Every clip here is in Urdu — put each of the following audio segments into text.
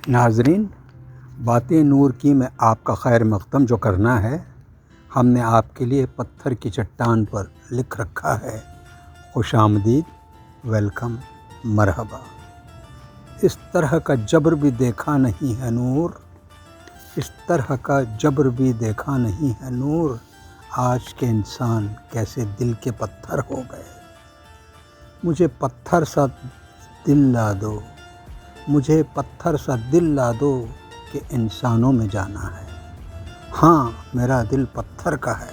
ناظرین، باتیں نور کی میں آپ کا خیر مقدم جو کرنا ہے، ہم نے آپ کے لیے پتھر کی چٹان پر لکھ رکھا ہے، خوش آمدید، ویلکم، مرحبا۔ اس طرح کا جبر بھی دیکھا نہیں ہے نور، اس طرح کا جبر بھی دیکھا نہیں ہے نور، آج کے انسان کیسے دل کے پتھر ہو گئے۔ مجھے پتھر سا دل لا دو، مجھے پتھر سا دل لا دو کہ انسانوں میں جانا ہے۔ ہاں میرا دل پتھر کا ہے،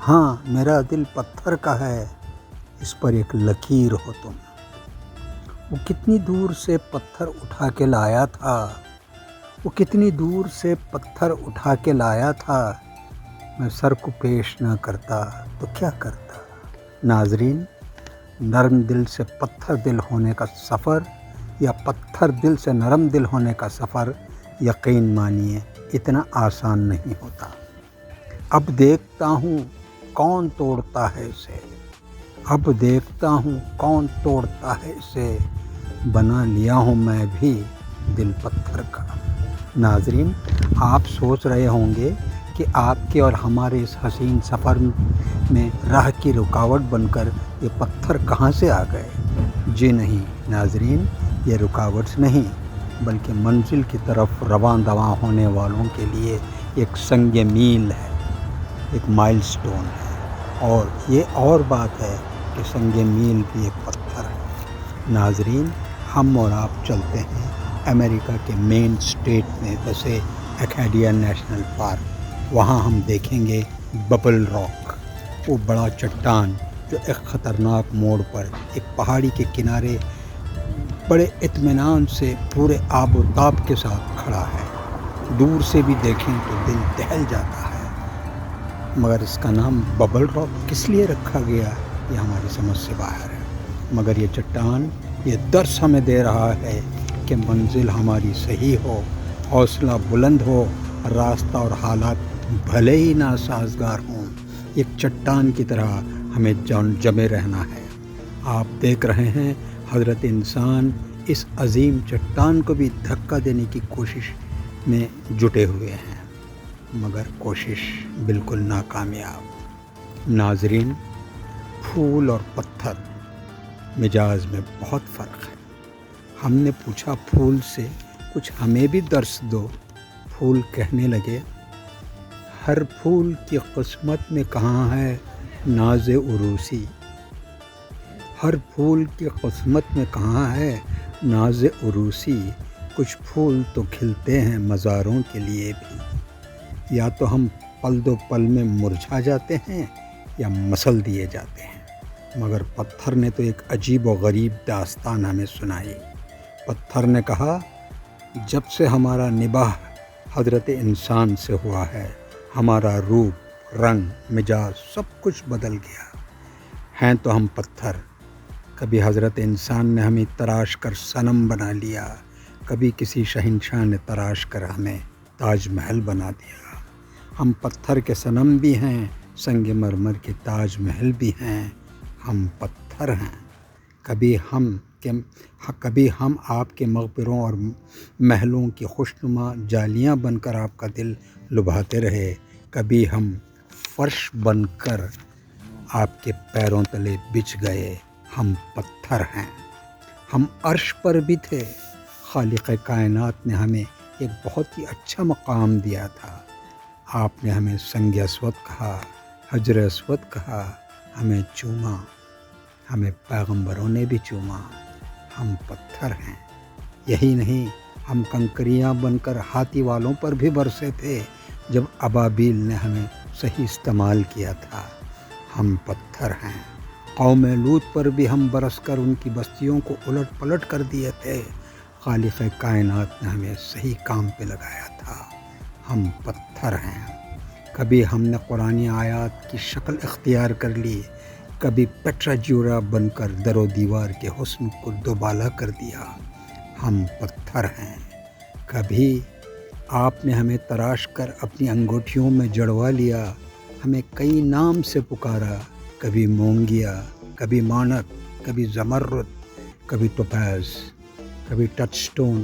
ہاں میرا دل پتھر کا ہے، اس پر ایک لکیر ہو تم۔ وہ کتنی دور سے پتھر اٹھا کے لایا تھا، وہ کتنی دور سے پتھر اٹھا کے لایا تھا، میں سر کو پیش نہ کرتا تو کیا کرتا۔ ناظرین، نرم دل سے پتھر دل ہونے کا سفر یا پتھر دل سے نرم دل ہونے کا سفر، یقین مانیے اتنا آسان نہیں ہوتا۔ اب دیکھتا ہوں کون توڑتا ہے اسے، اب دیکھتا ہوں کون توڑتا ہے اسے، بنا لیا ہوں میں بھی دل پتھر کا۔ ناظرین، آپ سوچ رہے ہوں گے کہ آپ کے اور ہمارے اس حسین سفر میں راہ کی رکاوٹ بن کر یہ پتھر کہاں سے آ گئے۔ جی نہیں ناظرین، یہ رکاوٹ نہیں بلکہ منزل کی طرف رواں دواں ہونے والوں کے لیے ایک سنگ میل ہے، ایک مائل سٹون ہے، اور یہ اور بات ہے کہ سنگ میل بھی ایک پتھر ہے۔ ناظرین، ہم اور آپ چلتے ہیں امریکہ کے مین اسٹیٹ میں بسے اکیڈیا نیشنل پارک۔ وہاں ہم دیکھیں گے ببل راک، وہ بڑا چٹان جو ایک خطرناک موڑ پر ایک پہاڑی کے کنارے بڑے اطمینان سے پورے آب و تاب کے ساتھ کھڑا ہے۔ دور سے بھی دیکھیں تو دل دہل جاتا ہے، مگر اس کا نام ببل راک کس لیے رکھا گیا یہ ہماری سمجھ سے باہر ہے۔ مگر یہ چٹان یہ درس ہمیں دے رہا ہے کہ منزل ہماری صحیح ہو، حوصلہ بلند ہو، راستہ اور حالات بھلے ہی ناسازگار ہوں، ایک چٹان کی طرح ہمیں جمے رہنا ہے۔ آپ دیکھ رہے ہیں حضرت انسان اس عظیم چٹان کو بھی دھکا دینے کی کوشش میں جٹے ہوئے ہیں، مگر کوشش بالکل ناکامیاب۔ ناظرین، پھول اور پتھر مزاج میں بہت فرق ہے۔ ہم نے پوچھا پھول سے کچھ ہمیں بھی درس دو۔ پھول کہنے لگے، ہر پھول کی قسمت میں کہاں ہے ناز عروسی، ہر پھول کی قسمت میں کہاں ہے ناز عروسی، کچھ پھول تو کھلتے ہیں مزاروں کے لیے بھی، یا تو ہم پل دو پل میں مرجھا جاتے ہیں یا مسل دیے جاتے ہیں۔ مگر پتھر نے تو ایک عجیب و غریب داستان ہمیں سنائی۔ پتھر نے کہا، جب سے ہمارا نباہ حضرت انسان سے ہوا ہے، ہمارا روپ، رنگ، مزاج سب کچھ بدل گیا۔ ہیں تو ہم پتھر، کبھی حضرت انسان نے ہمیں تراش کر صنم بنا لیا، کبھی کسی شہنشاہ نے تراش کر ہمیں تاج محل بنا دیا۔ ہم پتھر کے صنم بھی ہیں، سنگ مرمر کے تاج محل بھی ہیں، ہم پتھر ہیں۔ کبھی ہم آپ کے مقبروں اور محلوں کی خوشنما جالیاں بن کر آپ کا دل لبھاتے رہے، کبھی ہم فرش بن کر آپ کے پیروں تلے بچھ گئے، ہم پتھر ہیں۔ ہم عرش پر بھی تھے، خالق کائنات نے ہمیں ایک بہت ہی اچھا مقام دیا تھا۔ آپ نے ہمیں سنگ اسود کہا، حجر اسود کہا، ہمیں چوما، ہمیں پیغمبروں نے بھی چوما، ہم پتھر ہیں۔ یہی نہیں، ہم کنکریاں بن کر ہاتھی والوں پر بھی برسے تھے جب ابابیل نے ہمیں صحیح استعمال کیا تھا، ہم پتھر ہیں۔ قوم لوط پر بھی ہم برس کر ان کی بستیوں کو الٹ پلٹ کر دیے تھے، خالق کائنات نے ہمیں صحیح کام پہ لگایا تھا، ہم پتھر ہیں۔ کبھی ہم نے قرآنی آیات کی شکل اختیار کر لی، کبھی پیٹرا جیورا بن کر در و دیوار کے حسن کو دوبالا کر دیا، ہم پتھر ہیں۔ کبھی آپ نے ہمیں تراش کر اپنی انگوٹھیوں میں جڑوا لیا، ہمیں کئی نام سے پکارا، کبھی مونگیا، کبھی مانک، کبھی زمرد، کبھی ٹوپاز، کبھی ٹچ سٹون،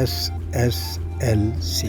SSLC,